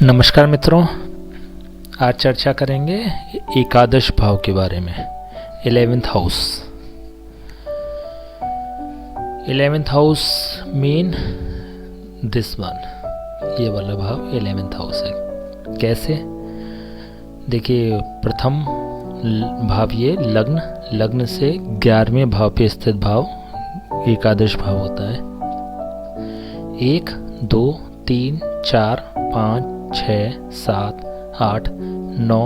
नमस्कार मित्रों, आज चर्चा करेंगे एकादश भाव के बारे में। 11th house. 11th house mean this one, ये वाला भाव 11th हाउस है। कैसे? देखिए, प्रथम भाव ये लग्न से 11वें भाव पे स्थित भाव एकादश भाव होता है। 1, 2, 3, 4, 5, 6, 7, 8, 9,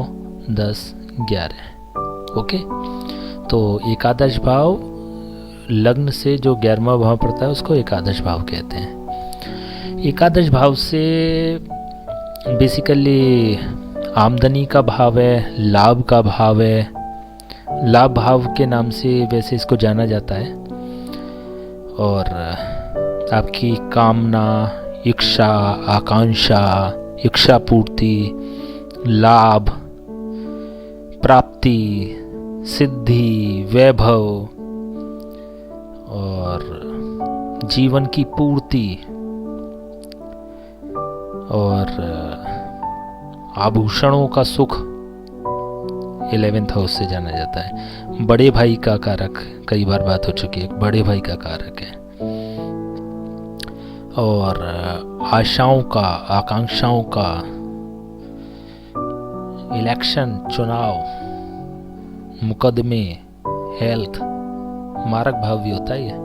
10, 11। ओके, तो एकादश भाव लग्न से जो 11वां भाव पड़ता है उसको एकादश भाव कहते हैं। एकादश भाव से बेसिकली आमदनी का भाव है, लाभ का भाव है। लाभ भाव के नाम से वैसे इसको जाना जाता है। और आपकी कामना, इच्छा, आकांक्षा, इच्छा पूर्ति, लाभ, प्राप्ति, सिद्धि, वैभव और जीवन की पूर्ति और आभूषणों का सुख 11th हाउस से जाना जाता है। बड़े भाई का कारक, कई बार बात हो चुकी है, बड़े भाई का कारक है। और आशाओं का, आकांक्षाओं का, इलेक्शन, चुनाव, मुकदमे, हेल्थ, मारक भाव भी होता है ये।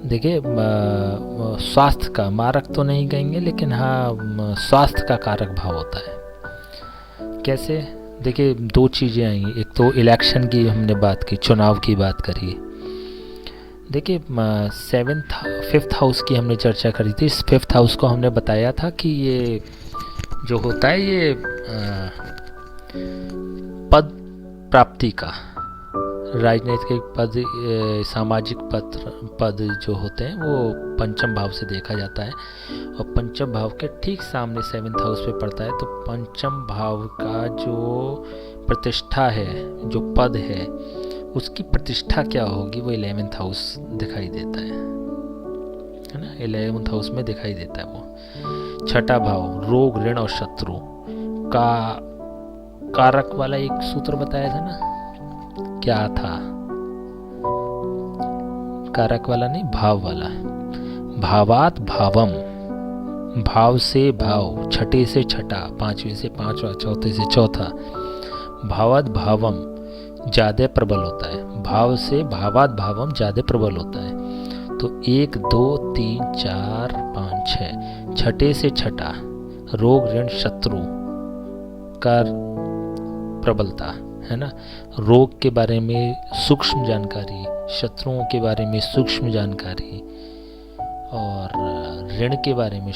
देखिए, स्वास्थ्य का, मारक तो नहीं कहेंगे लेकिन हाँ स्वास्थ्य का कारक भाव होता है। कैसे? देखिए, दो चीज़ें आएंगी। एक तो इलेक्शन की हमने बात की, चुनाव की बात करी। देखिए, 5th हाउस की हमने चर्चा करी थी। इस 5th हाउस को हमने बताया था कि ये जो होता है ये पद प्राप्ति का, राजनीतिक पद, सामाजिक पद जो होते हैं वो पंचम भाव से देखा जाता है। और पंचम भाव के ठीक सामने 7th हाउस पे पड़ता है। तो पंचम भाव का जो प्रतिष्ठा है, जो पद है, उसकी प्रतिष्ठा क्या होगी वो 11th हाउस दिखाई देता है ना। 11th हाउस में दिखाई देता है वो। छठा भाव रोग, ऋण और शत्रु का कारक वाला एक सूत्र बताया था ना, क्या था? कारक वाला नहीं, भाव वाला। भावात भावम, भाव से भाव, छठे से छठा, पांचवें से पांचवा, चौथे से चौथा। भावात भावम ज़्यादा प्रबल होता है। भाव से भावात भावम ज़्यादा प्रबल होता है। तो 1, 2, 3, 4, 5, 6, छठे से छठा, रोग, ऋण, शत्रु का प्रबलता है ना। रोग के बारे में सूक्ष्म जानकारी, शत्रुओं के बारे में सूक्ष्म जानकारी और ऋण के बारे में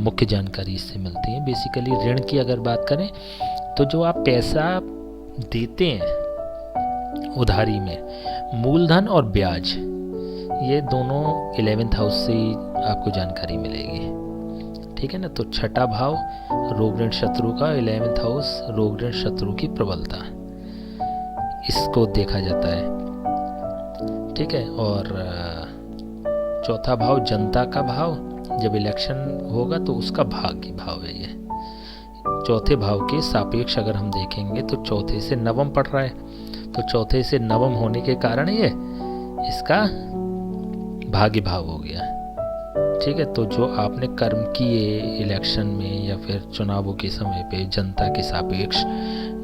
मुख्य जानकारी इससे मिलती है। बेसिकली ऋण की अगर बात करें तो जो आप पैसा देते हैं उधारी में, मूलधन और ब्याज, ये दोनों 11th हाउस से ही आपको जानकारी मिलेगी। ठीक है ना। तो छठा भाव रोग, ऋण, शत्रु का, 11th हाउस रोग, ऋण, शत्रु की प्रबलता, इसको देखा जाता है। ठीक है। और चौथा भाव जनता का भाव, जब इलेक्शन होगा तो उसका भाग्य भाव है ये। चौथे भाव के सापेक्ष अगर हम देखेंगे तो चौथे से नवम पड़ रहा है। तो चौथे से नवम होने के कारण ये इसका भाग्य भाव हो गया। ठीक है। तो जो आपने कर्म किए इलेक्शन में या फिर चुनावों के समय पे, जनता के सापेक्ष,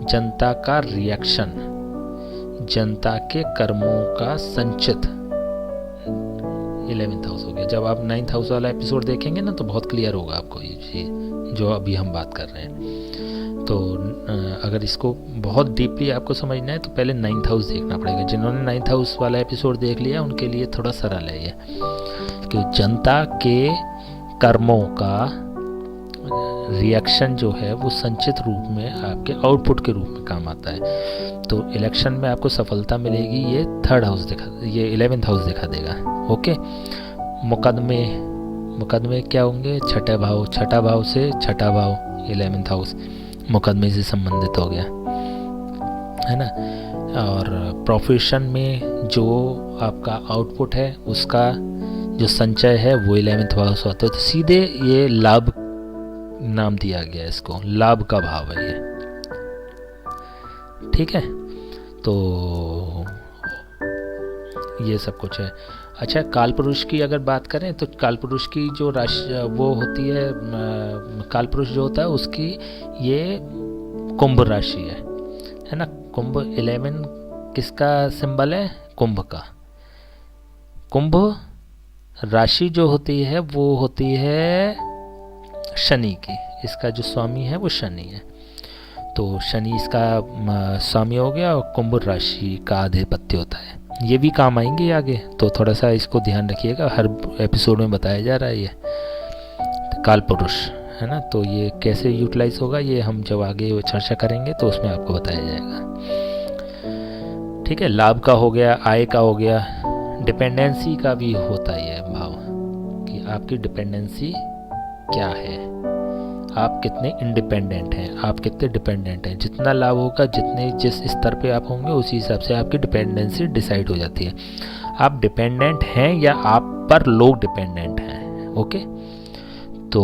जनता का रिएक्शन, जनता के कर्मों का संचित 11th हाउस हो गया। जब आप 9th हाउस वाला एपिसोड देखेंगे ना तो बहुत क्लियर होगा आपको ये चीज़ जो अभी हम बात कर रहे हैं। तो अगर इसको बहुत डीपली आपको समझना है तो पहले 9th हाउस देखना पड़ेगा। जिन्होंने 9th हाउस वाला एपिसोड देख लिया उनके लिए थोड़ा सरल है ये, कि जनता के कर्मों का रिएक्शन जो है वो संचित रूप में आपके आउटपुट के रूप में काम आता है। तो इलेक्शन में आपको सफलता मिलेगी, ये 3rd हाउस ये 11th हाउस दिखा देगा। ओके। मुकदमे क्या होंगे? छठा भाव से छठा भाव 11th हाउस मुकदमे से संबंधित हो गया, है ना। और प्रोफेशन में जो आपका आउटपुट है उसका जो संचय है वो 11th हाउस होता है। तो सीधे ये लाभ नाम दिया गया इसको, लाभ का भाव है ये। ठीक है, तो ये सब कुछ है। अच्छा, कालपुरुष की अगर बात करें तो कालपुरुष की जो राशि वो होती है, कालपुरुष जो होता है उसकी ये कुंभ राशि है ना। कुंभ 11 किसका सिंबल है? कुंभ का। कुंभ राशि जो होती है वो होती है शनि की, इसका जो स्वामी है वो शनि है। तो शनि इसका स्वामी हो गया और कुंभ राशि का आधिपत्य होता है। ये भी काम आएंगे आगे, तो थोड़ा सा इसको ध्यान रखिएगा, हर एपिसोड में बताया जा रहा है ये काल पुरुष, है ना। तो ये कैसे यूटिलाइज होगा ये हम जब आगे चर्चा करेंगे तो उसमें आपको बताया जाएगा। ठीक है, लाभ का हो गया, आय का हो गया, डिपेंडेंसी का भी होता है ये भाव कि आपकी डिपेंडेंसी क्या है, आप कितने इंडिपेंडेंट हैं, आप कितने डिपेंडेंट हैं। जितना लाभ होगा, जिस स्तर पे आप होंगे उसी हिसाब से आपकी डिपेंडेंसी डिसाइड हो जाती है। आप डिपेंडेंट हैं या आप पर लोग डिपेंडेंट हैं। ओके, तो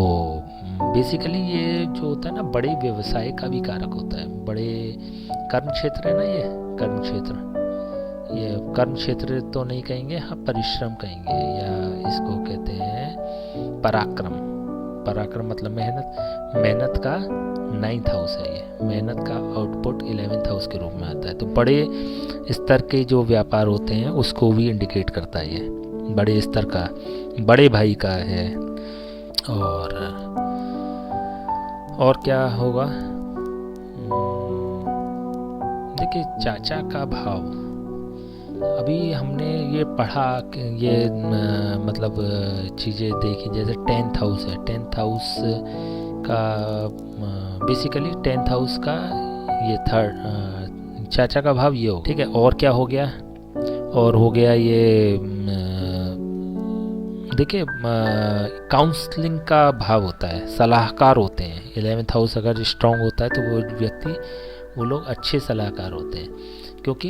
बेसिकली ये जो होता है ना, बड़े व्यवसाय का भी कारक होता है। बड़े कर्म क्षेत्र है ना, ये कर्म क्षेत्र, ये कर्म क्षेत्र तो नहीं कहेंगे, हाँ परिश्रम कहेंगे, या इसको कहते हैं पराक्रम। पराक्रम मतलब मेहनत का 9th हाउस है ये, मेहनत का आउटपुट 11th हाउस के रूप में आता है। तो बड़े स्तर के जो व्यापार होते हैं उसको भी इंडिकेट करता है ये, बड़े स्तर का, बड़े भाई का है। और क्या होगा, देखिए चाचा का भाव, अभी हमने ये पढ़ा कि ये मतलब चीज़ें देखी, जैसे 10th हाउस है, 10th हाउस का बेसिकली 10th हाउस का ये थर्ड चाचा का भाव ये हो। ठीक है, और क्या हो गया, और हो गया ये देखिए काउंसलिंग का भाव होता है, सलाहकार होते हैं। 11th हाउस अगर स्ट्रांग होता है तो वो व्यक्ति, वो लोग अच्छे सलाहकार होते हैं, क्योंकि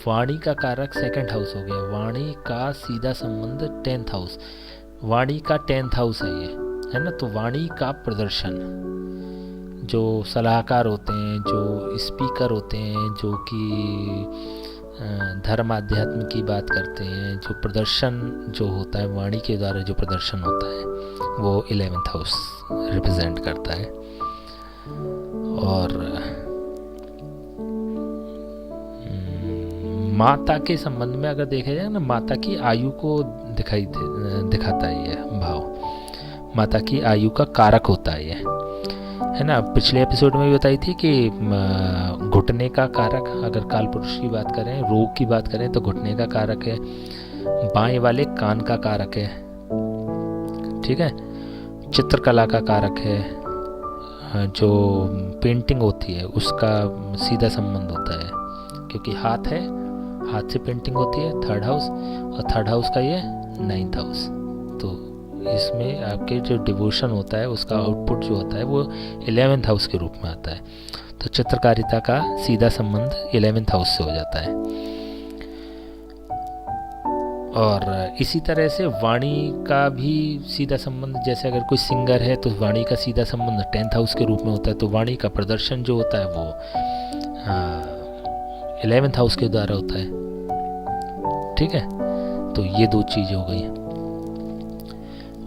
वाणी का कारक 2nd हाउस हो गया। वाणी का सीधा संबंध 10th हाउस, वाणी का 10th हाउस है ये, है ना। तो वाणी का प्रदर्शन, जो सलाहकार होते हैं, जो स्पीकर होते हैं, जो कि धर्म आध्यात्म की बात करते हैं, जो प्रदर्शन जो होता है वाणी के द्वारा जो प्रदर्शन होता है वो 11th हाउस रिप्रेजेंट करता है। और माता के संबंध में अगर देखा जाए ना, माता की आयु को दिखाता है ये भाव, माता की आयु का कारक होता है ये, है ना। पिछले एपिसोड में भी बताई थी कि घुटने का कारक, अगर काल पुरुष की बात करें, रोग की बात करें तो घुटने का कारक है, बाएं वाले कान का कारक है। ठीक है, चित्रकला का कारक है, जो पेंटिंग होती है उसका सीधा संबंध होता है, क्योंकि हाथ है, हाथ से पेंटिंग होती है, 3rd हाउस, और 3rd हाउस का ये 9th हाउस। तो इसमें आपके जो डिवोशन होता है उसका आउटपुट जो होता है वो 11th हाउस के रूप में आता है। तो चित्रकारिता का सीधा संबंध 11th हाउस से हो जाता है। और इसी तरह से वाणी का भी सीधा संबंध, जैसे अगर कोई सिंगर है तो वाणी का सीधा संबंध 10th हाउस के रूप में होता है। तो वाणी का प्रदर्शन जो होता है वो 11th हाउस के द्वारा होता है। ठीक है, तो ये दो चीज़ें हो गई।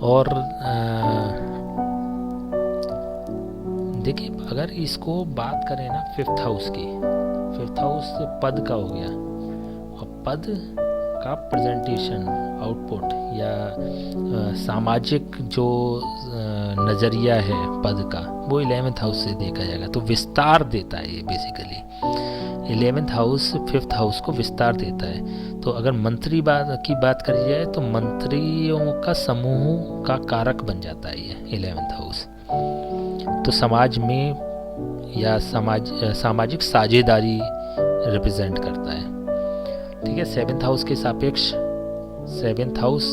और देखिए अगर इसको बात करें ना 5th हाउस की, 5th हाउस पद का हो गया, और पद का प्रेजेंटेशन, आउटपुट या सामाजिक जो नज़रिया है पद का, वो 11th हाउस से देखा जाएगा। तो विस्तार देता है ये basically, 11th house 5th house को विस्तार देता है। तो अगर मंत्री की बात करी जाए तो मंत्रियों का समूह का कारक बन जाता है ये 11th हाउस। तो समाज में या सामाजिक साझेदारी रिप्रेजेंट करता है। ठीक है, 7th हाउस के सापेक्ष 7th हाउस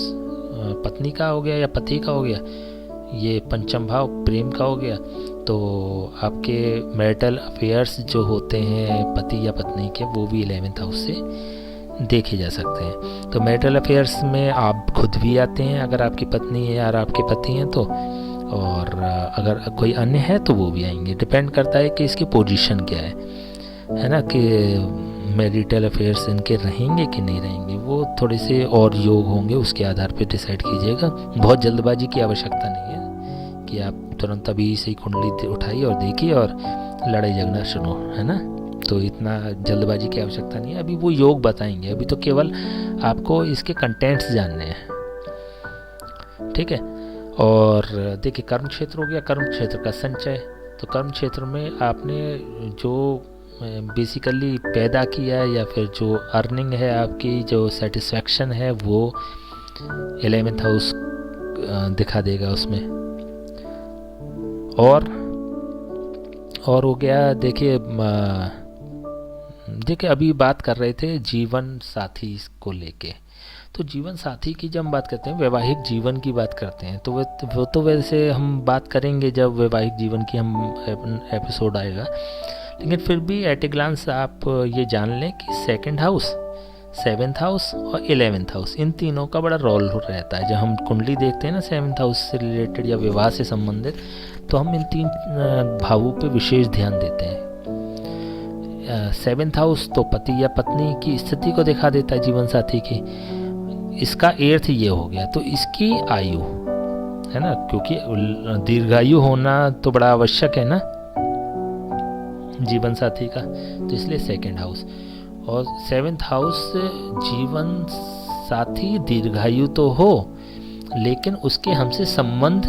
पत्नी का हो गया या पति का हो गया, ये पंचम भाव प्रेम का हो गया। तो आपके मैरिटल अफेयर्स जो होते हैं पति या पत्नी के, वो भी 11th हाउस से देखे जा सकते हैं। तो मैरिटल अफेयर्स में आप खुद भी आते हैं, अगर आपकी पत्नी है या आपके पति हैं तो और अगर कोई अन्य है तो वो भी आएंगे। डिपेंड करता है कि इसकी पोजीशन क्या है ना, कि मैरिटल अफेयर्स इनके रहेंगे कि नहीं रहेंगे। वो थोड़े से और योग होंगे, उसके आधार पर डिसाइड कीजिएगा। बहुत जल्दबाजी की आवश्यकता नहीं है कि आप तुरंत अभी से ही कुंडली उठाइए और देखिए और लड़ाई झगड़ा शुरू, है ना। तो इतना जल्दबाजी की आवश्यकता नहीं है। अभी वो योग बताएंगे, अभी तो केवल आपको इसके कंटेंट्स जानने हैं, ठीक है। और देखिए कर्म क्षेत्र हो गया, कर्म क्षेत्र का संचय। तो कर्म क्षेत्र में आपने जो बेसिकली पैदा किया है या फिर जो अर्निंग है आपकी, जो सेटिस्फैक्शन है, वो 11th हाउस दिखा देगा उसमें। और हो गया, देखिए अभी बात कर रहे थे जीवन साथी को लेके। तो जीवन साथी की जब हम बात करते हैं, वैवाहिक जीवन की बात करते हैं, तो वो तो वैसे हम बात करेंगे जब वैवाहिक जीवन की हम एपिसोड आएगा। लेकिन फिर भी एट ए ग्लांस आप ये जान लें कि 2nd हाउस, 7th हाउस और 11th हाउस, इन तीनों का बड़ा रोल रहता है। जब हम कुंडली देखते हैं ना 7th हाउस से रिलेटेड या विवाह से संबंधित, तो हम इन 3 भावों पे विशेष ध्यान देते हैं। 7th हाउस तो पति या पत्नी की स्थिति को दिखा देता है, जीवन साथी की। इसका अर्थ ये हो गया, तो इसकी आयु, है ना, क्योंकि दीर्घायु होना तो बड़ा आवश्यक है ना जीवन साथी का, तो इसलिए 2nd हाउस। और 7th हाउस, जीवन साथी दीर्घायु तो हो लेकिन उसके हमसे संबंध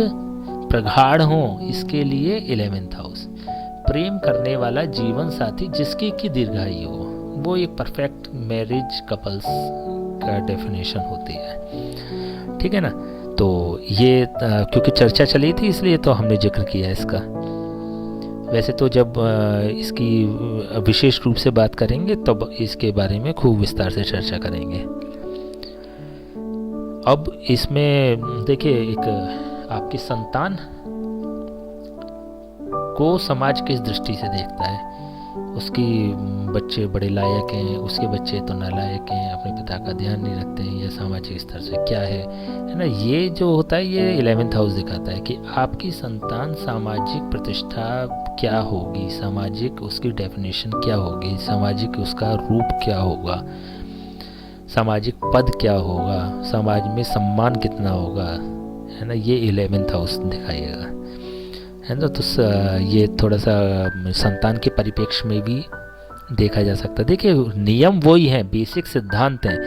प्रगाढ़ हो, इसके लिए 11th हाउस। प्रेम करने वाला जीवन साथी जिसकी की दीर्घायु हो, वो एक परफेक्ट मैरिज कपल्स का डेफिनेशन होती है, ठीक है ना। तो ये क्योंकि चर्चा चली थी इसलिए तो हमने जिक्र किया इसका। वैसे तो जब इसकी विशेष रूप से बात करेंगे तब इसके बारे में खूब विस्तार से चर्चा करेंगे। अब इसमें देखिए, एक आपकी संतान को समाज किस दृष्टि से देखता है। उसकी बच्चे बड़े लायक हैं, उसके बच्चे तो नालायक हैं, अपने पिता का ध्यान नहीं रखते हैं, या सामाजिक स्तर से क्या है ना। ये जो होता है ये 11th हाउस दिखाता है कि आपकी संतान सामाजिक प्रतिष्ठा क्या होगी, सामाजिक उसकी डेफिनेशन क्या होगी, सामाजिक उसका रूप क्या होगा, सामाजिक पद क्या होगा, समाज में सम्मान कितना होगा, है ना। ये 11th हाउस दिखाइएगा, है ना। तो ये थोड़ा सा संतान के परिप्रेक्ष्य में भी देखा जा सकता है। देखिए नियम वही हैं, बेसिक सिद्धांत हैं,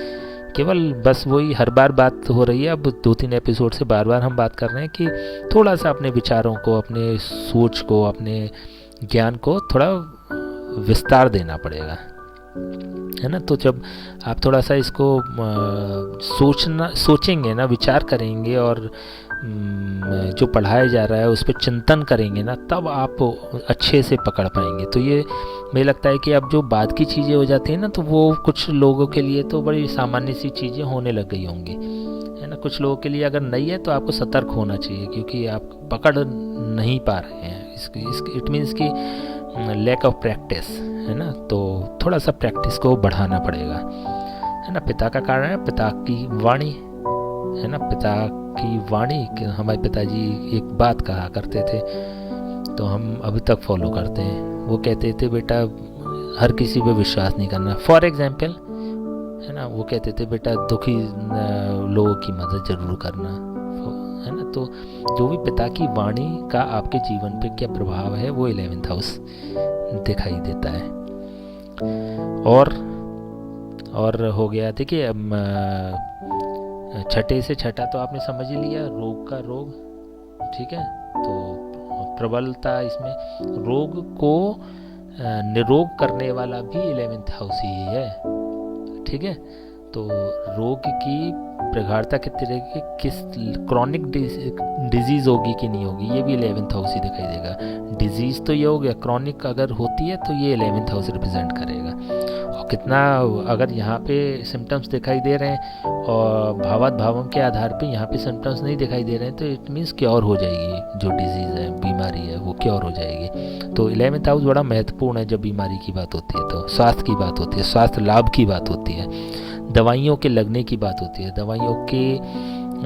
केवल बस वही हर बार बात हो रही है। अब 2-3 एपिसोड से बार बार हम बात कर रहे हैं कि थोड़ा सा अपने विचारों को, अपने सोच को, अपने ज्ञान को थोड़ा विस्तार देना पड़ेगा, है ना। तो जब आप थोड़ा सा इसको सोचेंगे ना, विचार करेंगे और जो पढ़ाया जा रहा है उस पर चिंतन करेंगे ना, तब आप अच्छे से पकड़ पाएंगे। तो ये मुझे लगता है कि अब जो बाद की चीज़ें हो जाती हैं ना, तो वो कुछ लोगों के लिए तो बड़ी सामान्य सी चीज़ें होने लग गई होंगी, है ना। कुछ लोगों के लिए अगर नहीं है तो आपको सतर्क होना चाहिए, क्योंकि आप पकड़ नहीं पा रहे हैं। इट मीन्स कि लैक ऑफ प्रैक्टिस, है ना। तो थोड़ा सा प्रैक्टिस को बढ़ाना पड़ेगा, है ना। पिता का कारण है पिता की वाणी, है ना। पिता की वाणी, कि हमारे पिताजी एक बात कहा करते थे तो हम अभी तक फॉलो करते हैं। वो कहते थे बेटा हर किसी पे विश्वास नहीं करना, फॉर एग्जाम्पल, है ना। वो कहते थे बेटा दुखी लोगों की मदद जरूर करना, है ना। तो जो भी पिता की वाणी का आपके जीवन पे क्या प्रभाव है वो 11th हाउस दिखाई देता है। और हो गया, देखिए छठे से छठा तो आपने समझ ही लिया, रोग का रोग, ठीक है। तो प्रबलता इसमें, रोग को निरोग करने वाला भी 11th हाउस ही है, ठीक है। तो रोग की प्रगाढ़ता कितनी रहेगी, किस क्रॉनिक डिजीज़ होगी कि नहीं होगी, ये भी 11th हाउस ही दिखाई देगा। डिजीज़ तो ये हो गया, क्रॉनिक अगर होती है तो ये 11th हाउस रिप्रेजेंट करेगा। और कितना अगर यहाँ पे सिम्टम्स दिखाई दे रहे हैं और भावात भावम के आधार पे यहाँ पे सिम्टम्स नहीं दिखाई दे रहे हैं, तो इट मीन्स क्योर हो जाएगी, जो डिजीज़ है, बीमारी है, वो क्योर हो जाएगी। तो 11th हाउस बड़ा महत्वपूर्ण है जब बीमारी की बात होती है, तो स्वास्थ्य की बात होती है, स्वास्थ्य लाभ की बात होती है, दवाइयों के लगने की बात होती है, दवाइयों के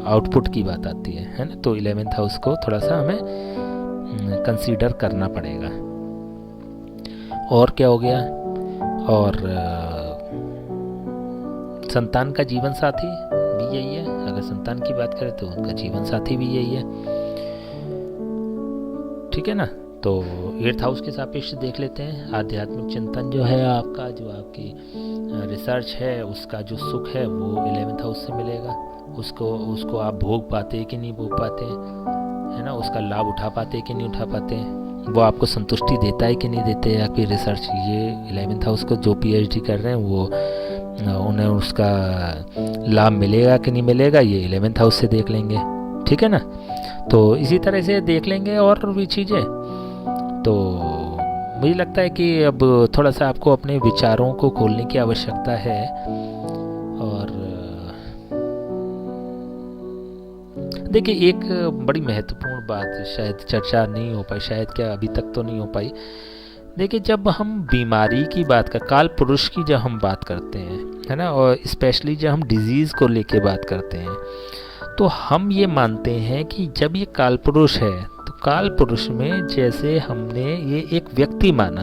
आउटपुट की बात आती है ना। तो 11th हाउस को थोड़ा सा हमें कंसीडर करना पड़ेगा। और क्या हो गया, और संतान का जीवन साथी भी यही है। अगर संतान की बात करें तो उनका जीवन साथी भी यही है, ठीक है ना। तो 8th हाउस के सापेक्ष देख लेते हैं। आध्यात्मिक चिंतन जो है आपका, जो आपकी रिसर्च है, उसका जो सुख है वो 11th हाउस से मिलेगा। उसको आप भोग पाते कि नहीं भोग पाते, है ना, उसका लाभ उठा पाते कि नहीं उठा पाते, वो आपको संतुष्टि देता है कि नहीं देते है आपकी रिसर्च। ये 11th हाउस को जो PhD कर रहे हैं वो उन्हें उसका लाभ मिलेगा कि नहीं मिलेगा, ये 11th हाउस से देख लेंगे, ठीक है ना। तो इसी तरह से देख लेंगे और भी चीज़ें। तो मुझे लगता है कि अब थोड़ा सा आपको अपने विचारों को खोलने की आवश्यकता है। और देखिए, एक बड़ी महत्वपूर्ण बात शायद चर्चा नहीं हो पाई, शायद क्या अभी तक तो नहीं हो पाई। देखिए, जब हम बीमारी की बात कर, काल पुरुष की जब हम बात करते हैं, है ना, और स्पेशली जब हम डिजीज़ को लेके बात करते हैं, तो हम ये मानते हैं कि जब ये काल पुरुष है तो काल पुरुष में जैसे हमने ये एक व्यक्ति माना,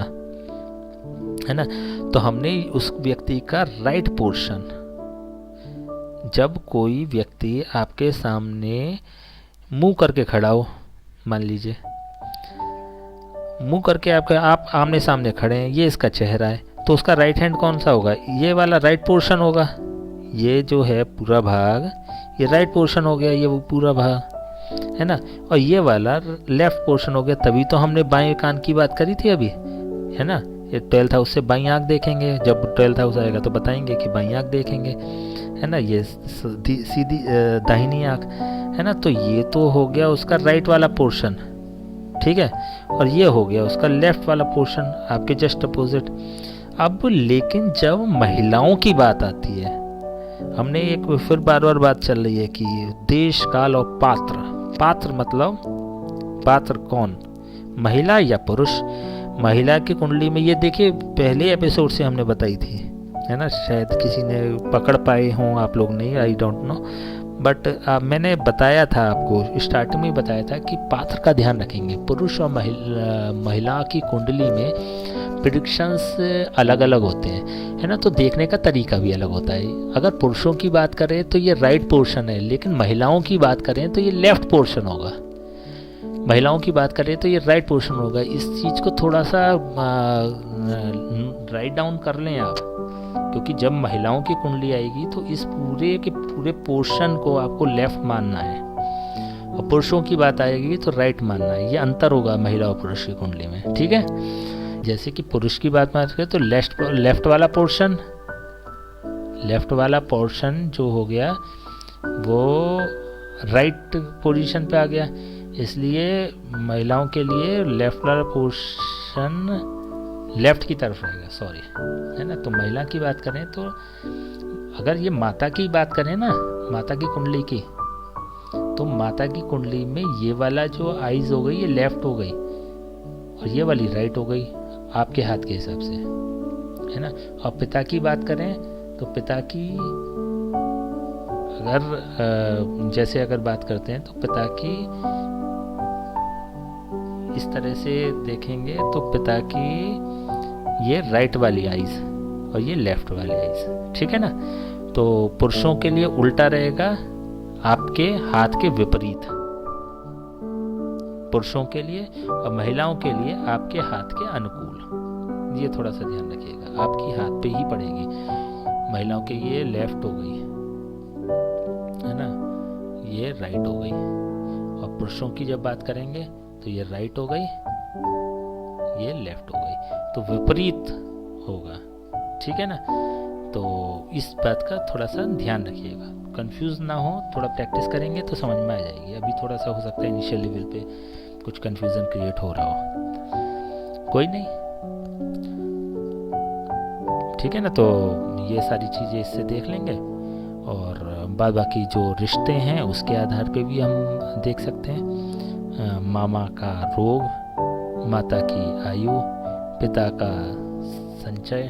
है ना, तो हमने उस व्यक्ति का राइट पोर्शन, जब कोई व्यक्ति आपके सामने मुंह करके खड़ा हो, मान लीजिए मुंह करके आप आमने सामने खड़े हैं, ये इसका चेहरा है, तो उसका राइट हैंड कौन सा होगा, ये वाला राइट पोर्शन होगा। ये जो है पूरा भाग, ये राइट पोर्शन हो गया, ये वो पूरा भाग, है ना, और ये वाला लेफ्ट पोर्शन हो गया। तभी तो हमने बाएं कान की बात करी थी अभी, है ना। ये 12th हाउस से बाईं आँख देखेंगे, जब 12th हाउस आएगा तो बताएंगे कि बाईं आँख देखेंगे, है ना। ये सीधी दाहिनी आँख, है ना। तो ये तो हो गया उसका राइट वाला पोर्शन, ठीक है, और ये हो गया उसका लेफ्ट वाला पोर्शन, आपके जस्ट अपोजिट। अब लेकिन जब महिलाओं की बात आती है, हमने एक फिर बार बार बात चल रही है कि देश, काल और पात्र। पात्र मतलब पात्र कौन, महिला या पुरुष। महिला की कुंडली में ये देखिए, पहले एपिसोड से हमने बताई थी, है ना, शायद किसी ने पकड़ पाए हों, आप लोग नहीं, आई डोंट नो, बट मैंने बताया था आपको, स्टार्टिंग में बताया था कि पात्र का ध्यान रखेंगे। पुरुष और महिला की कुंडली में प्रेडिक्शंस अलग अलग होते हैं, है ना, तो देखने का तरीका भी अलग होता है। अगर पुरुषों की बात करें तो ये राइट पोर्शन है, लेकिन महिलाओं की बात करें तो ये लेफ्ट पोर्शन होगा। महिलाओं की बात करें तो ये राइट पोर्शन होगा। इस चीज़ को थोड़ा सा राइट डाउन कर लें आप, क्योंकि जब महिलाओं की कुंडली आएगी तो इस पूरे के पूरे पोर्शन को आपको लेफ्ट मानना है, और पुरुषों की बात आएगी तो राइट मानना है। ये अंतर होगा महिला और पुरुष की कुंडली में, ठीक है। जैसे कि पुरुष की बात करें तो लेफ्ट वाला पोर्शन जो हो गया वो राइट पोजीशन पे आ गया, इसलिए महिलाओं के लिए लेफ्ट वाला पोर्शन लेफ्ट की तरफ रहेगा, सॉरी, है ना। तो महिला की बात करें तो अगर ये माता की बात करें ना, माता की कुंडली की, तो माता की कुंडली में ये वाला जो आइज हो गई ये लेफ्ट हो गई, और ये वाली राइट हो गई आपके हाथ के हिसाब से, है ना। और पिता की बात करें तो पिता की अगर जैसे अगर बात करते हैं तो पिता की इस तरह से देखेंगे तो पिता की ये राइट वाली आइज और ये लेफ्ट वाली आइज, ठीक है ना। तो पुरुषों के लिए उल्टा रहेगा, आपके हाथ के विपरीत पुरुषों के लिए, और महिलाओं के लिए आपके हाथ के अनुकूल। ये थोड़ा सा ध्यान रखिएगा, आपकी हाथ पे ही पड़ेगी। महिलाओं के ये लेफ्ट हो गई, है ना, ये राइट हो गई, और पुरुषों की जब बात करेंगे तो ये राइट हो गई, ये लेफ्ट हो गई, तो विपरीत होगा, ठीक है ना। तो इस बात का थोड़ा सा ध्यान रखिएगा, कंफ्यूज ना हो, थोड़ा प्रैक्टिस करेंगे तो समझ में आ जाएगी। अभी थोड़ा सा हो सकता है इनिशियल लेवल पे कुछ कंफ्यूजन क्रिएट हो रहा हो, कोई नहीं, ठीक है ना। तो ये सारी चीज़ें इससे देख लेंगे, और बाद बाकी जो रिश्ते हैं उसके आधार पे भी हम देख सकते हैं। मामा का रोग, माता की आयु, पिता का संचय,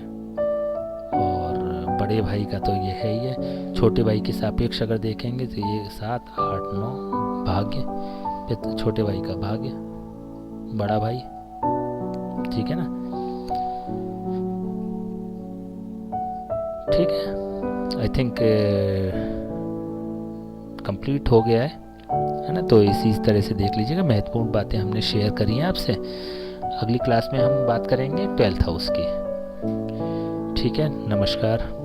और बड़े भाई का तो ये है ही है। छोटे भाई के सापेक्ष अगर देखेंगे तो ये 7 8 9 भाग्य, फिर छोटे भाई का भाग्य, बड़ा भाई, ठीक है ना। ठीक है, आई थिंक कंप्लीट हो गया है ना। तो इसी तरह से देख लीजिएगा, महत्वपूर्ण बातें हमने शेयर करी हैं आपसे। अगली क्लास में हम बात करेंगे 12th हाउस की। ठीक है, नमस्कार।